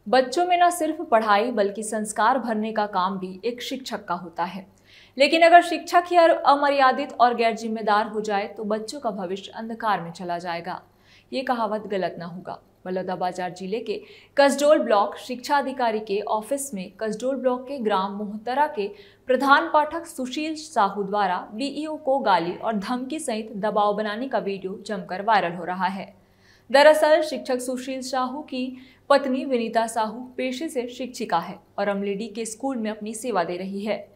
बच्चों में न सिर्फ पढ़ाई बल्कि संस्कार भरने का काम भी एक शिक्षक का होता है। लेकिन अगर शिक्षक ही अमर्यादित और गैर जिम्मेदार हो जाए तो बच्चों का भविष्य अंधकार में चला जाएगा। ये कहावत गलत ना होगा। बलौदाबाजार जिले के कसडोल ब्लॉक शिक्षा अधिकारी के ऑफिस में कसडोल ब्लॉक के ग्राम मोहतरा के प्रधान पाठक सुशील साहू द्वारा बीईओ को गाली और धमकी सहित दबाव बनाने का वीडियो जमकर वायरल हो रहा है। दरअसल शिक्षक सुशील साहू की पत्नी विनीता साहू पेशे से शिक्षिका है और अमलेडी के स्कूल में अपनी सेवा दे रही है।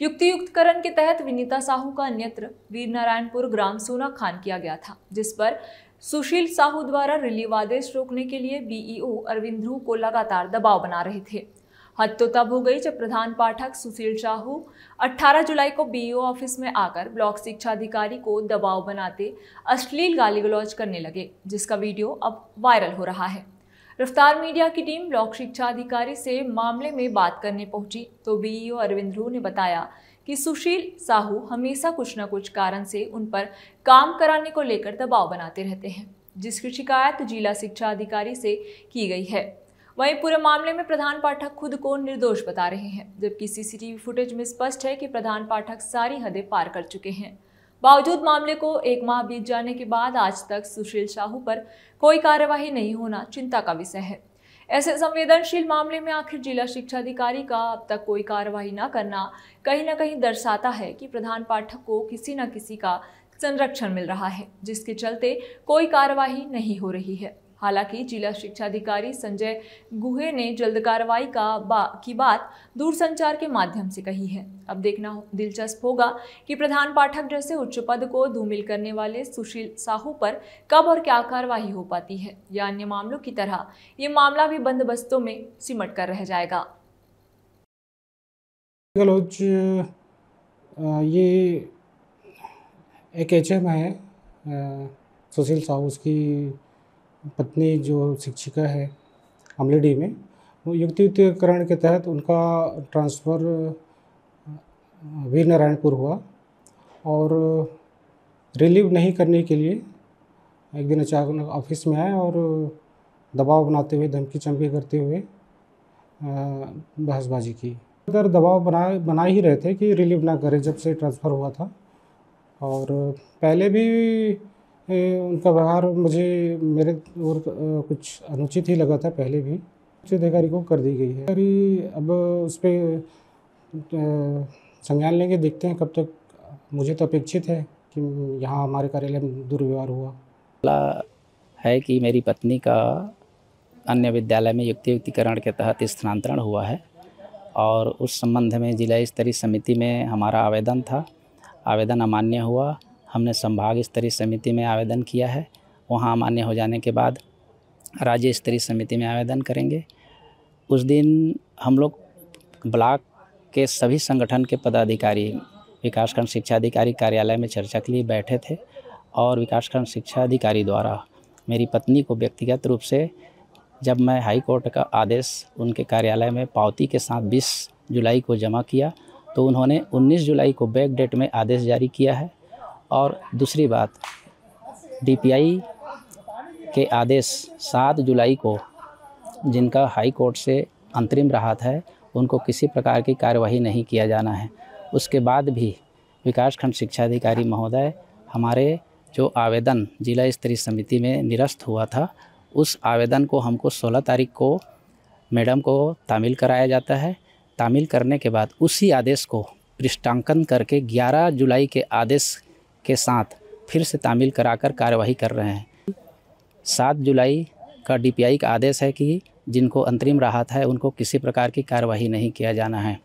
युक्तियुक्तकरण के तहत विनीता साहू का अन्यत्र वीरनारायणपुर ग्राम सोना खान किया गया था, जिस पर सुशील साहू द्वारा रिलीव आदेश रोकने के लिए बीईओ अरविंद ध्रुव को लगातार दबाव बना रहे थे। हद तो तब हो गई जब प्रधान पाठक सुशील साहू 18 जुलाई को बीईओ ऑफिस में आकर ब्लॉक शिक्षा अधिकारी को दबाव बनाते अश्लील गाली गलौज करने लगे, जिसका वीडियो अब वायरल हो रहा है। रफ्तार मीडिया की टीम ब्लॉक शिक्षा अधिकारी से मामले में बात करने पहुंची तो बीईओ अरविंद ध्रुव ने बताया कि सुशील साहू हमेशा कुछ न कुछ कारण से उन पर काम कराने को लेकर दबाव बनाते रहते हैं, जिसकी शिकायत जिला शिक्षा अधिकारी से की गई है। वहीं पूरे मामले में प्रधान पाठक खुद को निर्दोष बता रहे हैं, जबकि सीसीटीवी फुटेज में स्पष्ट है कि प्रधान पाठक सारी हदें पार कर चुके हैं। बावजूद मामले को 1 माह बीत जाने के बाद आज तक सुशील साहू पर कोई कार्यवाही नहीं होना चिंता का विषय है। ऐसे संवेदनशील मामले में आखिर जिला शिक्षा अधिकारी का अब तक कोई कार्यवाही न करना कहीं न कहीं दर्शाता है कि प्रधान पाठक को किसी न किसी का संरक्षण मिल रहा है, जिसके चलते कोई कार्यवाही नहीं हो रही है। हालांकि जिला शिक्षा अधिकारी संजय गुहे ने जल्द कार्रवाई की बात दूरसंचार के माध्यम से कही है। अब देखना दिलचस्प होगा कि प्रधान पाठक जैसे उच्च पद को धूमिल करने वाले सुशील साहू पर कब और क्या कार्रवाई हो पाती है, या अन्य मामलों की तरह ये मामला भी बंदोबस्तों में सिमट कर रह जाएगा। ये एक एचएम है सुशील साहू, उसकी पत्नी जो शिक्षिका है अमलेडी में, वो युक्तियुक्तकरण के तहत उनका ट्रांसफ़र वीरनारायणपुर हुआ और रिलीव नहीं करने के लिए एक दिन अचानक ऑफिस में आए और दबाव बनाते हुए धमकी चमकी करते हुए बहसबाजी की। अगर दबाव बना ही रहे थे कि रिलीव ना करें जब से ट्रांसफ़र हुआ था, और पहले भी उनका व्यवहार मुझे मेरे और कुछ अनुचित ही लगा था। पहले भी उच्च अधिकारी को कर दी गई है। अब उस पर संज्ञान लेंगे, देखते हैं कब तक। मुझे तो अपेक्षित है कि यहाँ हमारे कार्यालय में दुर्व्यवहार हुआ है कि मेरी पत्नी का अन्य विद्यालय में युक्तियुक्तिकरण के तहत स्थानांतरण हुआ है और उस संबंध में जिला स्तरीय समिति में हमारा आवेदन था। आवेदन अमान्य हुआ। हमने संभाग स्तरीय समिति में आवेदन किया है। वहाँ अमान्य हो जाने के बाद राज्य स्तरीय समिति में आवेदन करेंगे। उस दिन हम लोग ब्लॉक के सभी संगठन के पदाधिकारी विकासखंड शिक्षा अधिकारी कार्यालय में चर्चा के लिए बैठे थे और विकासखंड शिक्षा अधिकारी द्वारा मेरी पत्नी को व्यक्तिगत रूप से, जब मैं हाई कोर्ट का आदेश उनके कार्यालय में पावती के साथ 20 जुलाई को जमा किया तो उन्होंने 19 जुलाई को बैक डेट में आदेश जारी किया है। और दूसरी बात, डीपीआई के आदेश 7 जुलाई को, जिनका हाई कोर्ट से अंतरिम राहत है, उनको किसी प्रकार की कार्यवाही नहीं किया जाना है। उसके बाद भी विकासखंड शिक्षा अधिकारी महोदय हमारे जो आवेदन जिला स्तरीय समिति में निरस्त हुआ था, उस आवेदन को हमको 16 तारीख को मैडम को तामील कराया जाता है। तामील करने के बाद उसी आदेश को पृष्ठांकन करके 11 जुलाई के आदेश के साथ फिर से तामील कराकर कार्यवाही कर रहे हैं। 7 जुलाई का डीपीआई का आदेश है कि जिनको अंतरिम राहत है उनको किसी प्रकार की कार्यवाही नहीं किया जाना है।